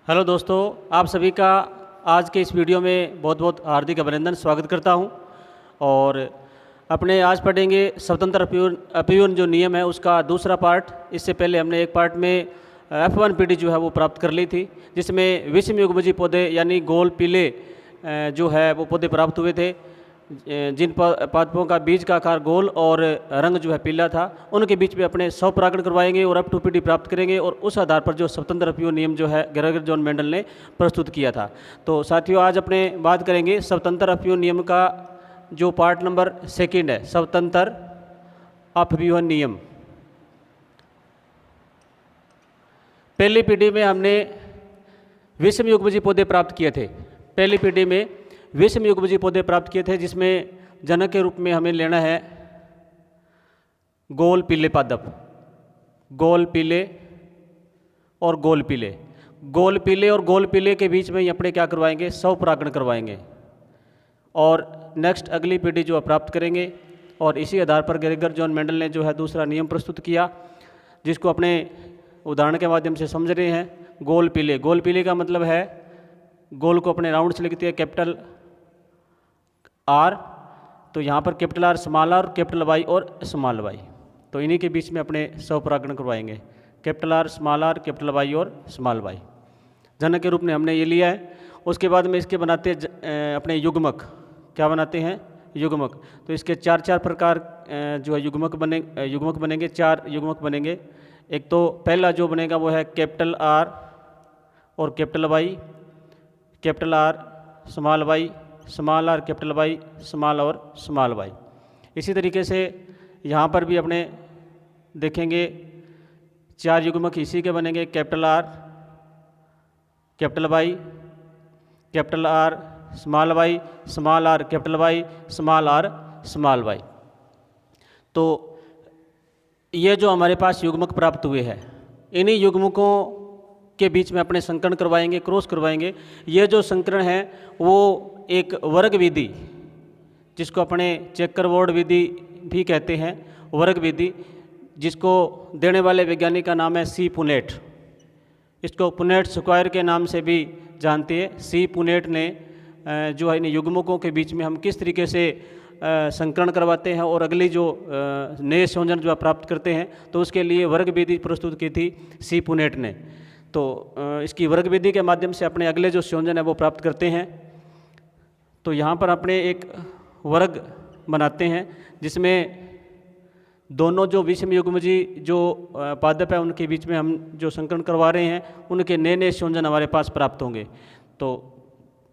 Hello दोस्तों, आप सभी का आज के इस वीडियो में बहुत बहुत हार्दिक अभिनंदन स्वागत करता हूं। और अपने आज पढ़ेंगे स्वतंत्र अपीवन जो नियम है उसका दूसरा पार्ट। इससे पहले हमने एक पार्ट में F1 पीढ़ी जो है वो प्राप्त कर ली थी, जिसमें विषमयुग्मजी पौधे यानी गोल पीले जो है वो पौधे प्राप्त हुए थे, जिन पादपों का बीज का आकार गोल और रंग जो है पीला था। उनके बीच में अपने 100 परागण करवाएंगे और F2 पीढ़ी प्राप्त करेंगे, और उस आधार पर जो स्वतंत्र अपीवन नियम जो है ग्रेगर जॉन मेंडल ने प्रस्तुत किया था। तो साथियों, आज अपने बात करेंगे स्वतंत्र अपीवन नियम का जो पार्ट नंबर 2 है, स्वतंत्र अपीवन नियम। पहली पीढ़ी में हमने विषमयुग्मजी पौधे प्राप्त किए थे। पहली पीढ़ी में विषमयुग्मजी पौधे प्राप्त किए थे, जिसमें जनक के रूप में हमें लेना है गोल पीले पादप, गोल पीले और गोल पीले। गोल पीले और गोल पीले के बीच में ही अपने क्या करवाएंगे, 100 परागण करवाएंगे और नेक्स्ट अगली पीढ़ी जो प्राप्त करेंगे। और इसी आधार पर ग्रेगर जॉन मेंडल ने जो है दूसरा नियम प्रस्तुत किया, जिसको अपने उदाहरण के माध्यम से समझ रहे हैं। गोल पीले, गोल पीले का मतलब है, गोल को अपने राउंड से लिखते हैं कैपिटल आर, तो यहाँ पर capital R small R, capital Y और स्मॉल वाई। तो इन्हीं के बीच में अपने 100 परागण करवाएंगे, capital R small R capital Y और स्मॉल वाई। जनक के रूप में हमने ये लिया है। उसके बाद में इसके बनाते हैं अपने युग्मक। क्या बनाते हैं? युग्मक। तो इसके चार प्रकार जो है युग्मक बनेंगे, 4 युग्मक बनेंगे। एक तो पहला जो बनेगा वो है कैपिटल आर और capital Y, capital R small Y, small R capital Y, small R small Y. इसी तरीके से यहाँ पर भी अपने देखेंगे 4 युग्मक इसी के बनेंगे, capital R capital Y, capital R small Y, small R capital Y, small R small Y. तो ये जो हमारे पास युग्मक प्राप्त हुए हैं, इन्हीं युग्मकों के बीच में अपने संकरण करवाएंगे, क्रॉस करवाएंगे। ये जो संकरण है वो एक वर्ग विधि, जिसको अपने चेकरबोर्ड विधि भी कहते हैं, वर्ग विधि, जिसको देने वाले वैज्ञानिक का नाम है सी पुनेट। इसको पुनेट स्क्वायर के नाम से भी जानते हैं। सी पुनेट ने जो है इन युग्मकों के बीच में हम किस तरीके से संकरण करवाते हैं और अगली जो नए संयोजन जो प्राप्त करते हैं, तो उसके लिए वर्ग विधि प्रस्तुत की थी सी पुनेट ने। तो इसकी वर्ग विधि के माध्यम से अपने अगले जो संयोजन है वो प्राप्त करते हैं। तो यहाँ पर अपने एक वर्ग बनाते हैं, जिसमें दोनों जो विषमयुग्मजी जो पादप है उनके बीच में हम जो संकरण करवा रहे हैं, उनके नए नए संयोजन हमारे पास प्राप्त होंगे। तो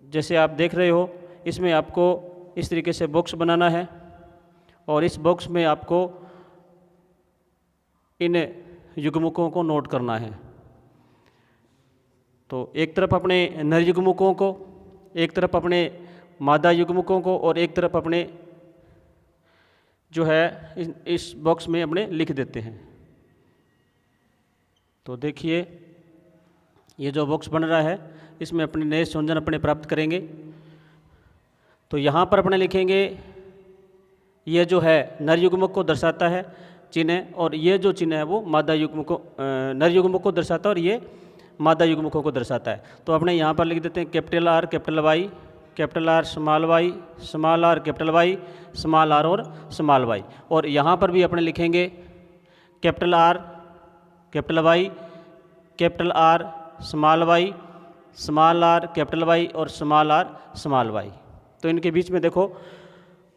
जैसे आप देख रहे हो, इसमें आपको इस तरीके से बॉक्स बनाना है, और इस बॉक्स में आपको इन युग्मकों को नोट करना है। तो एक तरफ अपने नर युग्मकों को, एक तरफ अपने मादा युग्मकों को, और एक तरफ अपने जो है इस बॉक्स में अपने लिख देते हैं। तो देखिए, ये जो बॉक्स बन रहा है, इसमें अपने नए संयोजन अपने प्राप्त करेंगे। तो यहाँ पर अपने लिखेंगे, ये जो है नर युग्मक को दर्शाता है चिन्ह, और ये जो चिन्ह है वो मादा युग्मक को, नर युग्मक को दर्शाता है, और ये मादा युग्मकों को दर्शाता है। तो अपने यहाँ पर लिख देते हैं capital R capital Y, capital R small Y, small R capital Y, small R और स्मॉल वाई। और यहाँ पर भी अपने लिखेंगे capital R capital Y, capital R small Y, small R capital Y और स्मॉल आर स्मॉल वाई। तो इनके बीच में देखो,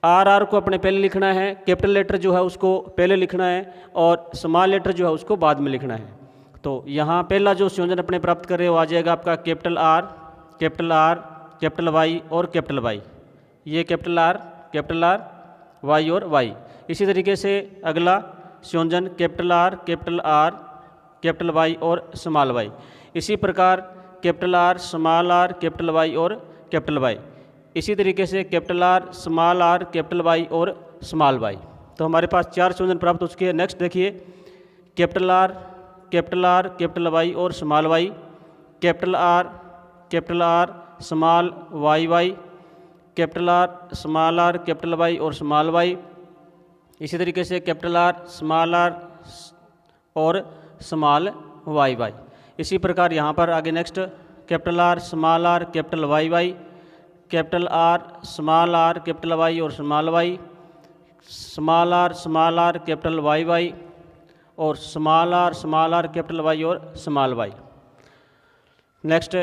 आर को अपने पहले लिखना है, कैपिटल लेटर जो है उसको पहले लिखना है, और स्मॉल लेटर जो है उसको बाद में लिखना है। तो यहाँ पहला जो संयोजन अपने प्राप्त कर रहे हो आ जाएगा आपका कैपिटल आर कैपिटल वाई और कैपिटल वाई। ये कैपिटल आर वाई और वाई। इसी तरीके से अगला संयोजन कैपिटल आर कैपिटल वाई और स्मॉल वाई। इसी प्रकार कैपिटल आर कैपिटल वाई और कैपिटल वाई। इसी तरीके से कैपिटल आर कैपिटल वाई और स्मॉल वाई। तो हमारे पास 4 संयोजन प्राप्त हो चुके हैं। नेक्स्ट देखिए, कैपिटल आर कैपिटल वाई और small Y, capital R small Y, capital R capital Y और स्मॉल वाई। इसी तरीके से कैपिटल आर और स्मॉल वाई। इसी प्रकार यहाँ पर आगे next capital R, small R, capital Y Y, capital R, small R, capital Y और small Y, small R, capital Y Y और स्मॉल आर, कैपिटल वाई और small Y. Next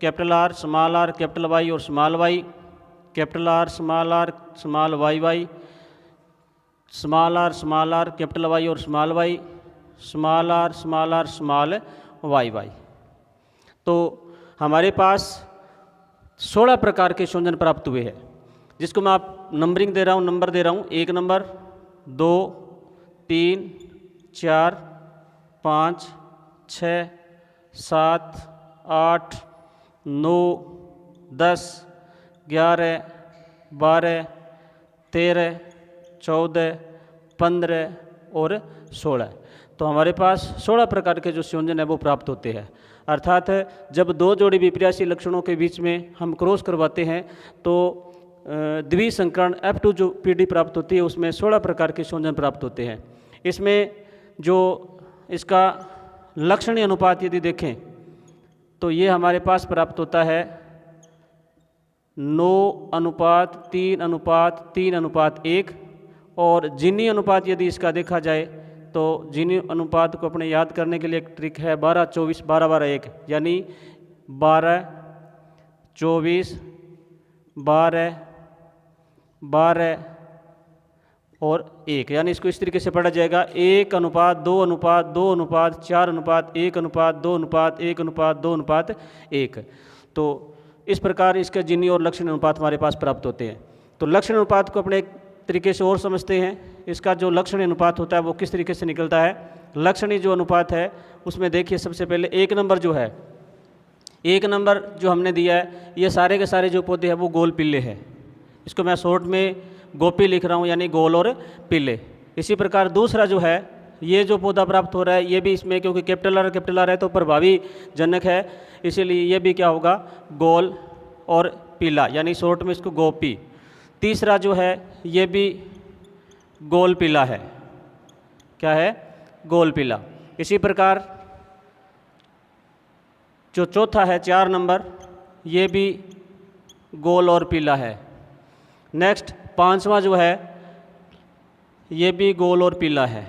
capital R, capital Y और small Y, capital R, small Y Y, small R, capital Y और small Y, small R, small Y Y. तो हमारे पास 16 प्रकार के संयोजन प्राप्त हुए हैं, जिसको मैं आप नंबरिंग दे रहा हूँ, नंबर दे रहा हूँ। 1 नंबर, 2, 3, 4, 5, 6, 7, 8, 9, 10, 11, 12, 13, 14, 15 और 16। तो हमारे पास 16 प्रकार के जो संयोजन है वो प्राप्त होते हैं। अर्थात जब दो जोड़ी विपर्यासी लक्षणों के बीच में हम क्रॉस करवाते हैं तो द्विसंकरण F2 जो PD प्राप्त होती है उसमें 16 प्रकार के संयोजन प्राप्त होते हैं। इसमें जो इसका लक्षणीय अनुपात यदि देखें तो ये हमारे पास प्राप्त होता है 9:3:3:1 और जीनी अनुपात यदि इसका देखा जाए तो जीनी अनुपात को अपने याद करने के लिए एक ट्रिक है 12-24-12-12-1, यानी 12-24-12 और 1, यानी इसको इस तरीके से पढ़ा जाएगा 1:2:4:1:1:2:1:1:1। तो इस प्रकार इसके जीनी और लक्षण अनुपात हमारे पास प्राप्त होते हैं। तो लक्षण अनुपात को अपने एक तरीके से और समझते हैं। इसका जो लक्षणीय अनुपात होता है वो किस तरीके से निकलता है। लक्षणीय जो अनुपात है उसमें देखिए सबसे पहले 1 नंबर जो है, 1 नंबर जो हमने दिया है, ये सारे के सारे जो पौधे हैं वो गोल पीले हैं। इसको मैं शॉर्ट में गोपी लिख रहा हूँ, यानी गोल और पीले। इसी प्रकार दूसरा जो है, ये जो पौधा प्राप्त हो रहा है ये भी इसमें क्योंकि कैपिटल आर है तो प्रभावी जनक है, इसीलिए ये भी क्या होगा, गोल और पीला, यानी शॉर्ट में इसको गोपी। तीसरा जो है ये भी गोल पीला है, क्या है, गोल पीला। इसी प्रकार जो चौथा है 4 नंबर, ये भी गोल और पीला है। नेक्स्ट 5वां जो है ये भी गोल और पीला है,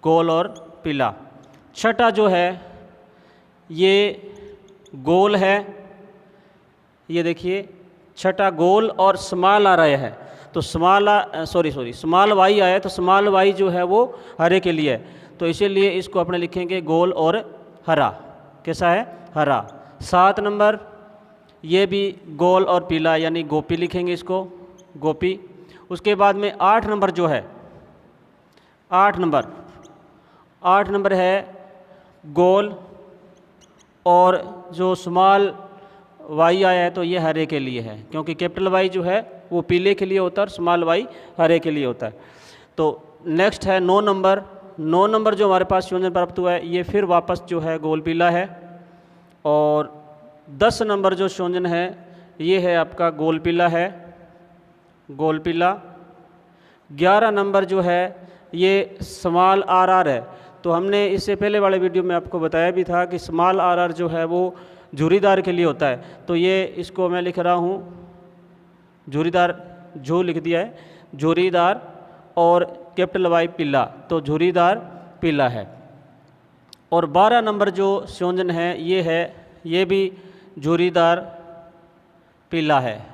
गोल और पीला। छठा जो है ये गोल है, ये देखिए छठा गोल और स्मॉल आ रहा है, तो स्मॉल वाई आया तो स्मॉल वाई जो है वो हरे के लिए है, तो इसीलिए इसको अपने लिखेंगे गोल और हरा। कैसा है, हरा। 7 नंबर ये भी गोल और पीला, यानी गोपी लिखेंगे इसको, गोपी। उसके बाद में 8 नंबर जो है, 8 नंबर है गोल और जो स्मॉल वाई आया है तो ये हरे के लिए है, क्योंकि कैपिटल वाई जो है वो पीले के लिए होता है और स्मॉल वाई हरे के लिए होता है। तो नेक्स्ट है 9 नंबर। 9 नंबर जो हमारे पास संयोजन प्राप्त हुआ है ये फिर वापस जो है गोल पीला है। और 10 नंबर जो संयोजन है ये है आपका गोल पीला है, गोल पीला। 11 नंबर जो है ये स्मॉल आर है, तो हमने इससे पहले वाले वीडियो में आपको बताया भी था कि स्मॉल आर जो है वो झुर्रीदार के लिए होता है, तो ये इसको मैं लिख रहा हूँ झुर्रीदार, जो लिख दिया है झुर्रीदार, और कैपिटल वाई पीला, तो झुर्रीदार पीला है। और 12 नंबर जो संयोजन है ये भी झुर्रीदार पीला है।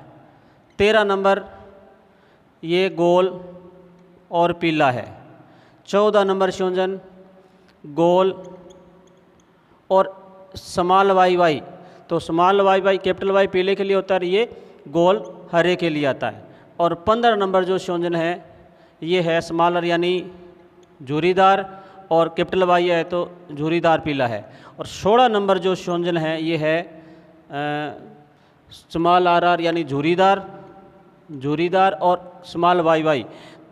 13 नंबर ये गोल और पीला है। 14 नंबर संयोजन गोल और स्मॉल वाई, तो स्मॉल वाई कैपिटल वाई पीले के लिए होता है, ये गोल हरे के लिए आता है। और 15 नंबर जो संयोजन है ये है स्मॉलर यानी झुर्रीदार, और कैपिटल वाई है तो झुर्रीदार पीला है। और 16 नंबर जो संयोजन है ये है स्मॉल आर यानी झुर्रीदार और स्मॉल वाई,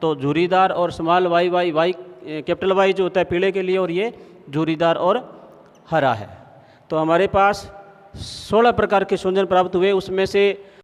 तो झुर्रीदार और स्मॉल वाई कैपिटल वाई जो होता है पीले के लिए, और ये झुर्रीदार और हरा है। तो हमारे पास 16 प्रकार के संयोजन प्राप्त हुए, उसमें से